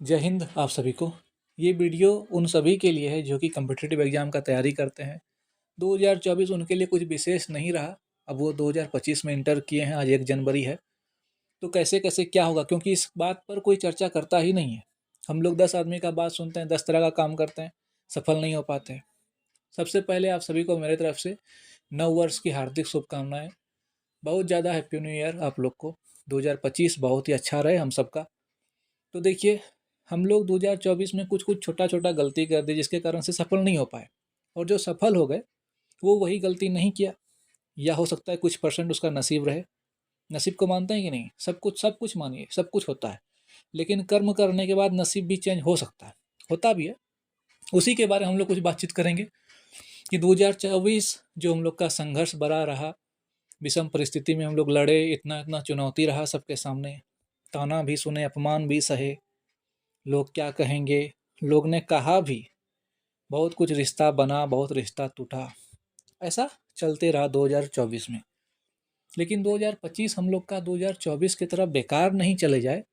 जय हिंद आप सभी को। ये वीडियो उन सभी के लिए है जो कि कॉम्पिटिटिव एग्ज़ाम का तैयारी करते हैं। 2024 उनके लिए कुछ विशेष नहीं रहा। अब वो 2025 में इंटर किए हैं, आज 1 जनवरी है। तो कैसे-कैसे क्या होगा, क्योंकि इस बात पर कोई चर्चा करता ही नहीं है। हम लोग 10 आदमी का बात सुनते हैं, 10 तरह का काम करते हैं, सफल नहीं हो पाते हैं। सबसे पहले आप सभी को मेरे तरफ से नव वर्ष की हार्दिक शुभकामनाएँ। बहुत ज़्यादा हैप्पी न्यू ईयर आप लोग को। 2025 बहुत ही अच्छा रहे हम सबका। तो देखिए, हम लोग 2024 में कुछ-कुछ छोटा-छोटा गलती कर दी जिसके कारण से सफल नहीं हो पाए, और जो सफल हो गए, वो वही गलती नहीं किया, या हो सकता है कुछ परसेंट उसका नसीब रहे। नसीब को मानते हैं कि नहीं? सब कुछ मानिए, सब कुछ होता है, लेकिन कर्म करने के बाद नसीब भी चेंज हो सकता है, होता भी है। उसी के बारे में हम लोग कुछ बातचीत करेंगे कि 2024 जो हम लोग का संघर्ष बड़ा रहा, विषम परिस्थिति में हम लोग लड़े, इतना-इतना चुनौती रहा सबके सामने, ताना भी सुने, अपमान भी सहे, लोग क्या कहेंगे, लोग ने कहा भी, बहुत कुछ रिश्ता बना, बहुत रिश्ता टूटा, ऐसा चलते रहा 2024 में। लेकिन 2025 हम लोग का 2024 की तरफ बेकार नहीं चले जाए,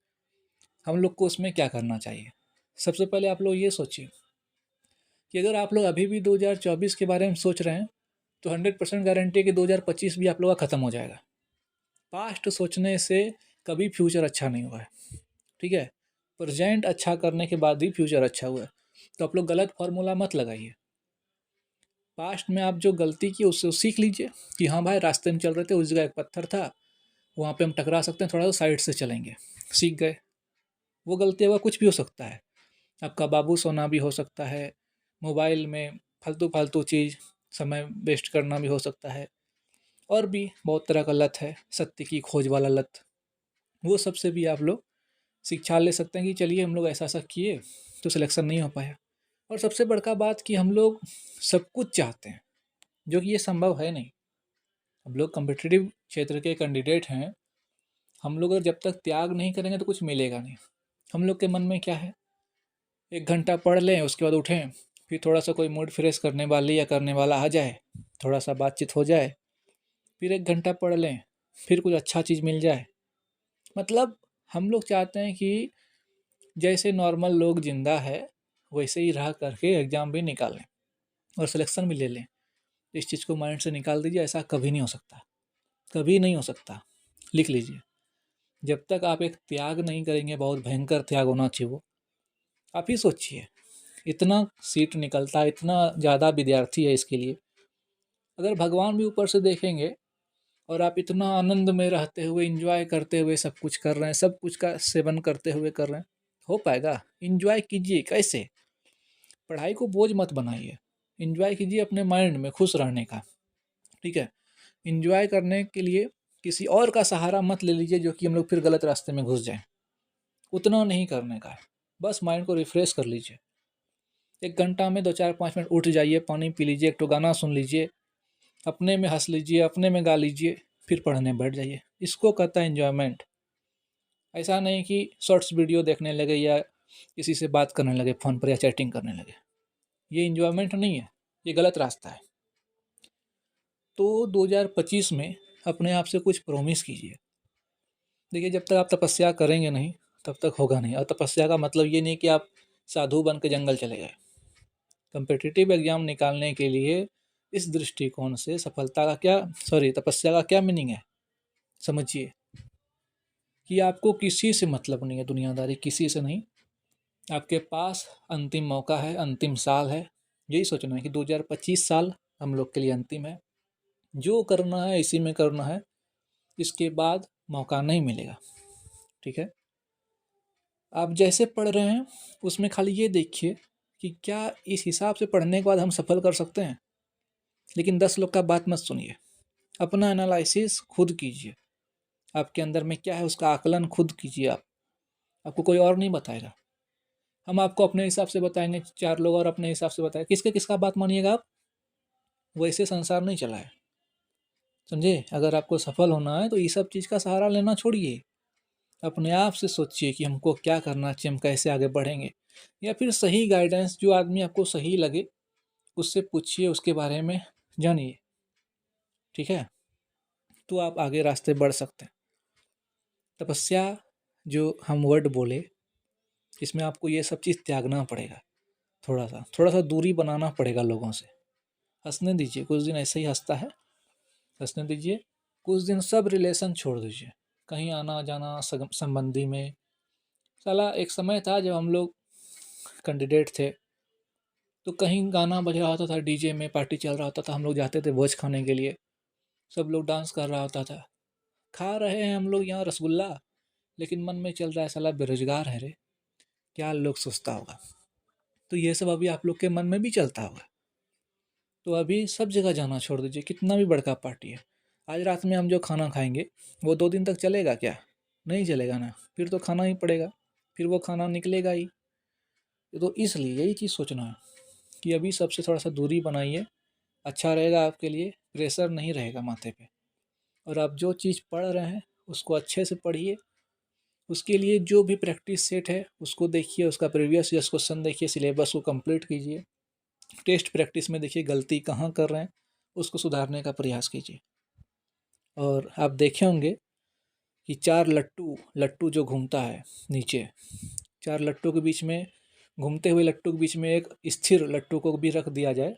हम लोग को उसमें क्या करना चाहिए? सबसे पहले आप लोग ये सोचिए कि अगर आप लोग अभी भी 2024 के बारे में सोच रहे हैं, तो 100% गारंटी है कि 2025 भी आप लोग का ख़त्म हो जाएगा। पास्ट सोचने से कभी फ्यूचर अच्छा नहीं हुआ है, ठीक है? प्रेजेंट अच्छा करने के बाद ही फ्यूचर अच्छा हुआ है। तो आप लोग गलत फार्मूला मत लगाइए। पास्ट में आप जो गलती की उससे सीख लीजिए कि हाँ भाई, रास्ते में चल रहे थे, उस जगह एक पत्थर था, वहाँ पे हम टकरा सकते हैं, थोड़ा सा साइड से चलेंगे, सीख गए। वो गलती हुआ, कुछ भी हो सकता है। आपका बाबू सोना भी हो सकता है, मोबाइल में फालतू फालतू चीज़ समय वेस्ट करना भी हो सकता है, और भी बहुत तरह का लत है, सत्य की खोज वाला लत। वो सबसे भी आप लोग शिक्षा ले सकते हैं कि चलिए हम लोग ऐसा ऐसा किए तो सिलेक्शन नहीं हो पाया। और सबसे बड़का बात कि हम लोग सब कुछ चाहते हैं, जो कि ये संभव है नहीं। हम लोग कॉम्पिटिटिव क्षेत्र के कैंडिडेट हैं, हम लोग अगर जब तक त्याग नहीं करेंगे तो कुछ मिलेगा नहीं। हम लोग के मन में क्या है, 1 घंटा पढ़ लें, उसके बाद उठें, फिर थोड़ा सा कोई मूड फ्रेश करने वाली या करने वाला आ जाए, थोड़ा सा बातचीत हो जाए, फिर 1 घंटा पढ़ लें, फिर कुछ अच्छा चीज़ मिल जाए। मतलब हम लोग चाहते हैं कि जैसे नॉर्मल लोग जिंदा है, वैसे ही रह करके एग्ज़ाम भी निकालें और सिलेक्शन भी ले लें। इस चीज़ को माइंड से निकाल दीजिए, ऐसा कभी नहीं हो सकता, कभी नहीं हो सकता। लिख लीजिए, जब तक आप एक त्याग नहीं करेंगे, बहुत भयंकर त्याग होना चाहिए वो। आप ही सोचिए, इतना सीट निकलता है, इतना ज़्यादा विद्यार्थी है इसके लिए। अगर भगवान भी ऊपर से देखेंगे और आप इतना आनंद में रहते हुए, इंजॉय करते हुए सब कुछ कर रहे हैं, सब कुछ का सेवन करते हुए कर रहे हैं, हो पाएगा? इंजॉय कीजिए। कैसे? पढ़ाई को बोझ मत बनाइए, इंजॉय कीजिए अपने माइंड में खुश रहने का, ठीक है? इंजॉय करने के लिए किसी और का सहारा मत ले लीजिए, जो कि हम लोग फिर गलत रास्ते में घुस जाएं। उतना नहीं करने का है, बस माइंड को रिफ्रेश कर लीजिए। 1 घंटा में 2 4 5 मिनट उठ जाइए, पानी पी लीजिए, एक तो गाना सुन लीजिए, अपने में हंस लीजिए, अपने में गा लीजिए, फिर पढ़ने बैठ जाइए। इसको कहता है एंजॉयमेंट। ऐसा नहीं कि शॉर्ट्स वीडियो देखने लगे या किसी से बात करने लगे फ़ोन पर या चैटिंग करने लगे। ये एंजॉयमेंट नहीं है, ये गलत रास्ता है। तो 2025 में अपने आप से कुछ प्रॉमिस कीजिए। देखिए, जब तक आप तपस्या करेंगे नहीं, तब तक होगा नहीं। और तपस्या का मतलब ये नहीं कि आप साधु बन के जंगल चले गए। कॉम्पिटिटिव एग्ज़ाम निकालने के लिए इस दृष्टिकोण से सफलता का क्या, सॉरी, तपस्या का क्या मीनिंग है, समझिए कि आपको किसी से मतलब नहीं है, दुनियादारी किसी से नहीं। आपके पास अंतिम मौका है, अंतिम साल है। यही सोचना है कि 2025 साल हम लोग के लिए अंतिम है। जो करना है इसी में करना है, इसके बाद मौका नहीं मिलेगा, ठीक है? आप जैसे पढ़ रहे हैं, उसमें खाली ये देखिए कि क्या इस हिसाब से पढ़ने के बाद हम सफल कर सकते हैं? लेकिन 10 लोग का बात मत सुनिए, अपना एनालिसिस खुद कीजिए। आपके अंदर में क्या है उसका आकलन खुद कीजिए आप। आपको कोई और नहीं बताएगा। हम आपको अपने हिसाब से बताएँगे, 4 लोग और अपने हिसाब से बताएँ, किसका बात मानिएगा आप? वैसे संसार नहीं चला है, समझे? अगर आपको सफल होना है तो ये सब चीज़ का सहारा लेना छोड़िए। अपने आप से सोचिए कि हमको क्या करना चाहिए, हम कैसे आगे बढ़ेंगे, या फिर सही गाइडेंस जो आदमी आपको सही लगे उससे पूछिए, उसके बारे में जानिए, ठीक है? तो आप आगे रास्ते बढ़ सकते हैं। तपस्या जो हम वर्ड बोले, इसमें आपको ये सब चीज़ त्यागना पड़ेगा, थोड़ा सा दूरी बनाना पड़ेगा लोगों से। हंसने दीजिए, कुछ दिन ऐसे ही हंसता है, हंसने दीजिए। कुछ दिन सब रिलेशन छोड़ दीजिए, कहीं आना जाना संबंधी में। साला एक समय था जब हम लोग कैंडिडेट थे, तो कहीं गाना बज रहा होता था, डीजे में पार्टी चल रहा होता था, हम लोग जाते थे भोज खाने के लिए, सब लोग डांस कर रहा होता था। खा रहे हैं हम लोग यहाँ रसगुल्ला, लेकिन मन में चल रहा है साला बेरोजगार है रे, क्या लोग सोचता होगा। तो ये सब अभी आप लोग के मन में भी चलता होगा। तो अभी सब जगह जाना छोड़ दीजिए, कितना भी बड़का पार्टी है। आज रात में हम जो खाना खाएंगे वो 2 दिन तक चलेगा क्या? नहीं चलेगा ना, फिर तो खाना ही पड़ेगा, फिर वो खाना निकलेगा ही। तो इसलिए यही चीज़ सोचना है कि अभी सबसे थोड़ा सा दूरी बनाइए, अच्छा रहेगा आपके लिए, प्रेशर नहीं रहेगा माथे पे। और आप जो चीज़ पढ़ रहे हैं उसको अच्छे से पढ़िए, उसके लिए जो भी प्रैक्टिस सेट है उसको देखिए, उसका प्रीवियस ईयर्स क्वेश्चन देखिए, सिलेबस को कंप्लीट कीजिए, टेस्ट प्रैक्टिस में देखिए गलती कहाँ कर रहे हैं, उसको सुधारने का प्रयास कीजिए। और आप देखे होंगे कि 4 लट्टू लट्टू जो घूमता है नीचे, 4 लट्टू के बीच में, घूमते हुए लट्टू के बीच में एक स्थिर लट्टू को भी रख दिया जाए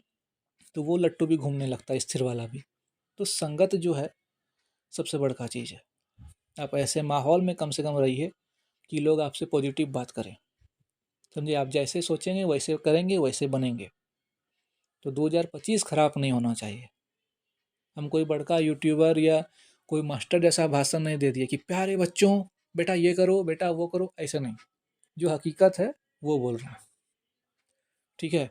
तो वो लट्टू भी घूमने लगता है, स्थिर वाला भी। तो संगत जो है सबसे बड़का चीज़ है। आप ऐसे माहौल में कम से कम रहिए कि लोग आपसे पॉजिटिव बात करें, समझिए। आप जैसे सोचेंगे वैसे करेंगे, वैसे बनेंगे। तो 2025 खराब नहीं होना चाहिए। हम कोई बड़का यूट्यूबर या कोई मास्टर जैसा भाषण नहीं दे दिए कि प्यारे बच्चों बेटा ये करो, बेटा वो करो, ऐसा नहीं। जो हकीकत है वो बोल रहे हैं, ठीक है।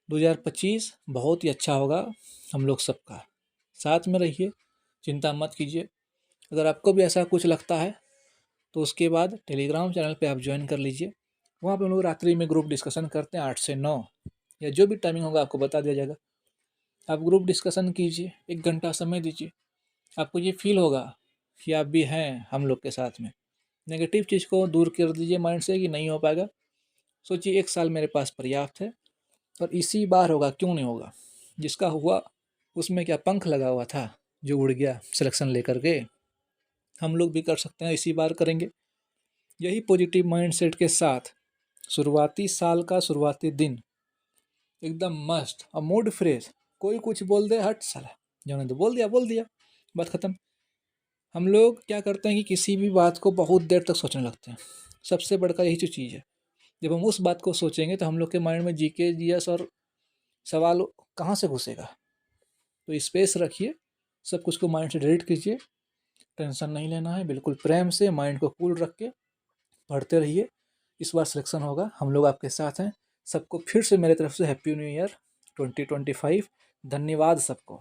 2025 बहुत ही अच्छा होगा हम लोग सबका। साथ में रहिए, चिंता मत कीजिए। अगर आपको भी ऐसा कुछ लगता है तो उसके बाद टेलीग्राम चैनल पे आप ज्वाइन कर लीजिए। वहाँ पे हम लोग रात्रि में ग्रुप डिस्कशन करते हैं 8 से 9, या जो भी टाइमिंग होगा आपको बता दिया जाएगा। आप ग्रुप डिस्कशन कीजिए, 1 घंटा समय दीजिए, आपको ये फील होगा कि आप भी हैं हम लोग के साथ में। नेगेटिव चीज़ को दूर कर दीजिए माइंड से कि नहीं हो पाएगा। सोचिए 1 साल मेरे पास पर्याप्त है, और इसी बार होगा, क्यों नहीं होगा। जिसका हुआ उसमें क्या पंख लगा हुआ था जो उड़ गया सिलेक्शन लेकर के, हम लोग भी कर सकते हैं, इसी बार करेंगे। यही पॉजिटिव माइंडसेट के साथ शुरुआती साल का शुरुआती दिन एकदम मस्त और मूड फ्रेश। कोई कुछ बोल दे, हट साला, जाने दो, बोल दिया, बात खत्म। हम लोग क्या करते हैं कि किसी भी बात को बहुत देर तक सोचने लगते हैं। सबसे बड़का यही जो चीज़ है, जब हम उस बात को सोचेंगे तो हम लोग के माइंड में जीके जीएस और सवाल कहाँ से घुसेगा। तो स्पेस रखिए, सब कुछ को माइंड से डिलीट कीजिए, टेंशन नहीं लेना है, बिल्कुल प्रेम से माइंड को कूल रख के पढ़ते रहिए। इस बार सिलेक्शन होगा, हम लोग आपके साथ हैं। सबको फिर से मेरे तरफ से हैप्पी न्यू ईयर 2025। धन्यवाद सबको।